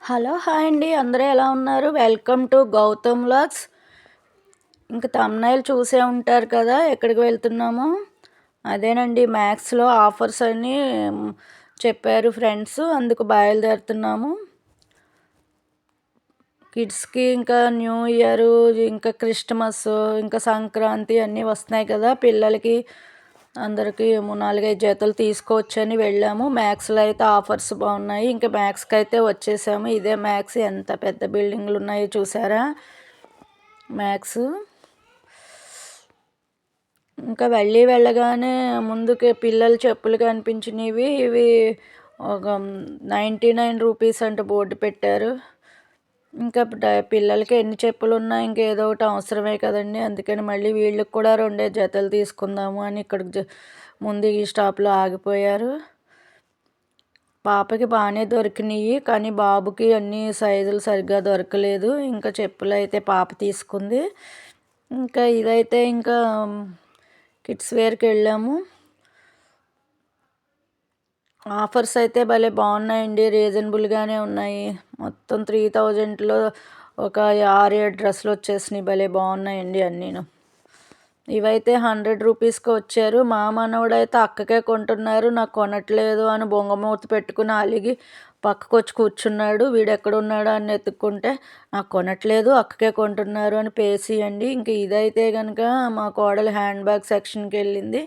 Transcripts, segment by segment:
Hello! Hi అండి. అందరూ ఎలా ఉన్నారు? Welcome to Gautam vlogs. ఇంక థంబ్‌నెయిల్ చూసే ఉంటారు కదా! ఎక్కడికి వెళ్తున్నామో. అదేనండి మ్యాక్స్‌లో ఆఫర్స్ అని చెప్పారు ఫ్రెండ్స్. అందుకు బయలుదేరుతున్నాము. కిడ్స్‌కి ఇంకా న్యూ ఇయరు, ఇంకా క్రిస్టమస్, ఇంకా సంక్రాంతి అన్నీ వస్తున్నాయి కదా! పిల్లలకి అందరికీ 4, 5 జతలు తీసుకోవచ్చని వెళ్ళాము. మ్యాక్స్‌లో అయితే ఆఫర్స్ బాగున్నాయి. ఇంకా మ్యాక్స్‌కైతే వచ్చేసాము. ఇదే మ్యాక్స్. ఎంత పెద్ద బిల్డింగ్లు ఉన్నాయో చూసారా మ్యాక్స్. ఇంకా వెళ్ళగానే ముందుకి పిల్లల చెప్పులు కనిపించినవి. ఇవి ఒక 99 రూపీస్ అంట బోర్డు పెట్టారు. ఇంకా పిల్లలకి ఎన్ని చెప్పులున్నా ఇంకేదో ఒకటి అవసరమే కదండి. అందుకని మళ్ళీ వీళ్ళకి కూడా 2 జతలు తీసుకుందాము అని ఇక్కడికి ముందు ఈ స్టాప్లో ఆగిపోయారు. పాపకి బాగానే దొరికినాయి, కానీ బాబుకి అన్ని సైజులు సరిగ్గా దొరకలేదు. ఇంకా చెప్పులు అయితే పాప తీసుకుంది. ఇంకా ఇదైతే ఇంకా కిడ్స్ వేర్కి వెళ్ళాము. ఆఫర్స్ అయితే భలే బాగున్నాయండి. రీజనబుల్గానే ఉన్నాయి. మొత్తం 3000లో ఒక 6, 7 డ్రెస్సులు వచ్చేసినాయి. భలే బాగున్నాయండి అన్నీను. ఇవైతే 100 రూపీస్కి వచ్చారు. మా మనవడైతే అక్కకే కొంటున్నారు, నాకు కొనట్లేదు అని బొంగమూతి పెట్టుకుని అలిగి పక్కకు వచ్చి కూర్చున్నాడు. వీడెక్కడున్నాడు అని ఎత్తుక్కుంటే నాకు కొనట్లేదు, అక్కకే కొంటున్నారు అని పేసియండి. ఇంక ఇదైతే కనుక మా కోడలు హ్యాండ్ బ్యాగ్ సెక్షన్కి వెళ్ళింది.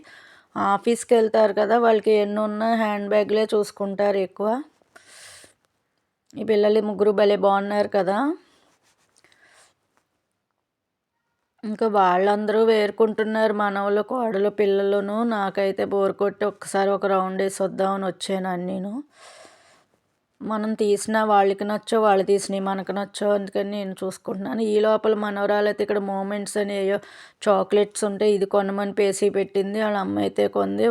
ఆఫీస్కి వెళ్తారు కదా, వాళ్ళకి ఎన్ని ఉన్నా హ్యాండ్ బ్యాగ్లే చూసుకుంటారు ఎక్కువ. ఈ పిల్లలు ముగ్గురు భలే బాగున్నారు కదా. ఇంకా వాళ్ళందరూ వేరుకుంటున్నారు, మనవలు, కోడలు, పిల్లలును. నాకైతే బోర్ కొట్టి ఒక్కసారి ఒక రౌండ్ వేసి వద్దామని వచ్చాను అన్నీను. మనం తీసినా వాళ్ళకి నచ్చో, వాళ్ళు తీసినవి మనకు నచ్చో, అందుకని నేను చూసుకుంటున్నాను. ఈ లోపల మనవరాలు అయితే ఇక్కడ మూమెంట్స్ అని ఏయో చాక్లెట్స్ ఉంటే ఇది కొనమని పేసి పెట్టింది. వాళ్ళ అమ్మ అయితే కొంది.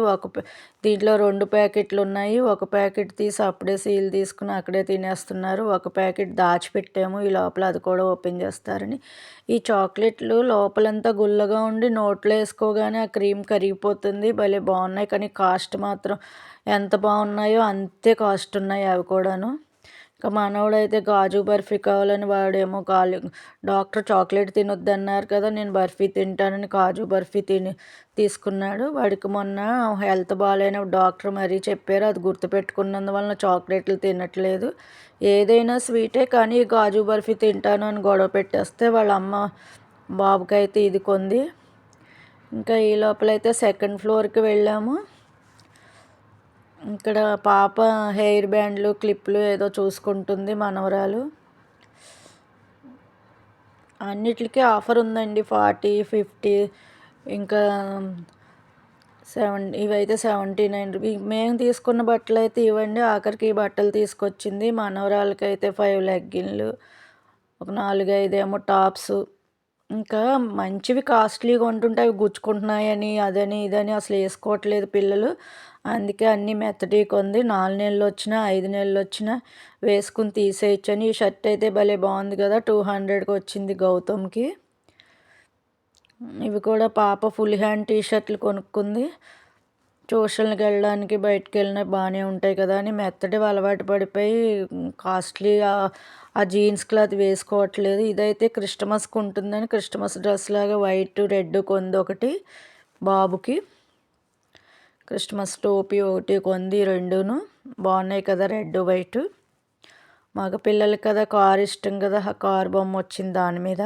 దీంట్లో 2 ప్యాకెట్లు ఉన్నాయి. ఒక ప్యాకెట్ తీసి అప్పుడే సీల్ తీసుకుని అక్కడే తినేస్తున్నారు. ఒక ప్యాకెట్ దాచిపెట్టాము, ఈ లోపల అది కూడా ఓపెన్ చేస్తారని. ఈ చాక్లెట్లు లోపలంతా గుల్లగా ఉండి నోట్లో వేసుకోగానే ఆ క్రీమ్ కరిగిపోతుంది. భలే బాగున్నాయి, కానీ కాస్ట్ మాత్రం ఎంత బాగున్నాయో అంతే కాస్ట్ ఉన్నాయి అవి కూడాను. ఇంకా మనవడైతే గాజు బర్ఫీ కావాలని, వాడేమో డాక్టర్ చాక్లెట్ తినొద్దన్నారు కదా, నేను బర్ఫీ తింటానని కాజు బర్ఫీ తీసుకున్నాడు. వాడికి మొన్న హెల్త్ బాగాలేని డాక్టర్ మరీ చెప్పారు, అది గుర్తుపెట్టుకున్నందువలన చాక్లెట్లు తినట్లేదు. ఏదైనా స్వీటే, కానీ గాజు బర్ఫీ తింటాను అని గొడవ పెట్టేస్తే వాళ్ళ అమ్మ బాబుకైతే ఇది కొంది. ఇంకా ఈ లోపలైతే 2nd ఫ్లోర్కి వెళ్ళాము. ఇక్కడ పాప హెయిర్ బ్యాండ్లు, క్లిప్లు ఏదో చూసుకుంటుంది మనవరాలు. అన్నిటికీ ఆఫర్ ఉందండి. 40, 50, ఇంకా 7, ఇవైతే 79 రూపీస్. మేము తీసుకున్న బట్టలు అయితే ఇవ్వండి. ఆఖరికి ఈ బట్టలు తీసుకొచ్చింది. మనవరాలకి అయితే 5 లెగ్గిన్లు, ఒక 4, 5 ఏమో టాప్స్. ఇంకా మంచివి కాస్ట్లీగా ఉంటుంటే అవి గుచ్చుకుంటున్నాయని అదని ఇదని అసలు వేసుకోవట్లేదు పిల్లలు. అందుకే అన్నీ మెత్తటివి కొంది. 4 నెలలు వచ్చినా 5 నెలలు వచ్చినా వేసుకుని తీసేయచ్చని. ఈ షర్ట్ అయితే భలే బాగుంది కదా, 200కి వచ్చింది గౌతమ్కి. ఇవి కూడా పాప ఫుల్ హ్యాండ్ టీషర్ట్లు కొనుక్కుంది. ట్యూషన్కి వెళ్ళడానికి బయటకు వెళ్ళినా బాగానే ఉంటాయి కదా అని మెత్తటివి అలవాటు పడిపోయి కాస్ట్లీ ఆ జీన్స్ క్లాత్ వేసుకోవట్లేదు. ఇదైతే క్రిస్టమస్కి ఉంటుందని క్రిస్టమస్ డ్రెస్ లాగా వైట్, రెడ్ కొంది ఒకటి బాబుకి. క్రిస్టమస్ టోపీ ఒకటి కొంది. రెండును బాగున్నాయి కదా, రెడ్, వైట్. మగ పిల్లలకి కదా కారు ఇష్టం కదా, ఆ కారు బొమ్మ వచ్చింది దాని మీద.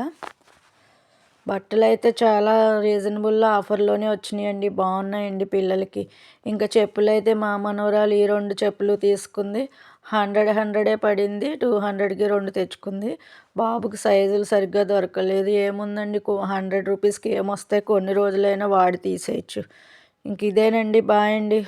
బట్టలు అయితే చాలా రీజనబుల్ ఆఫర్లోనే వచ్చినాయండి. బాగున్నాయండి పిల్లలకి. ఇంకా చెప్పులు అయితే మా మనవరాలు ఈ 2 చెప్పులు తీసుకుంది. 100 పడింది. 200కి 2 తెచ్చుకుంది. బాబుకి సైజులు సరిగ్గా దొరకలేదు. ఏముందండి, 100 రూపీస్కి ఏమొస్తాయి, కొన్ని రోజులైనా వాడి తీసేయచ్చు. ఇంక ఇదేనండి. బాయ్ అండి.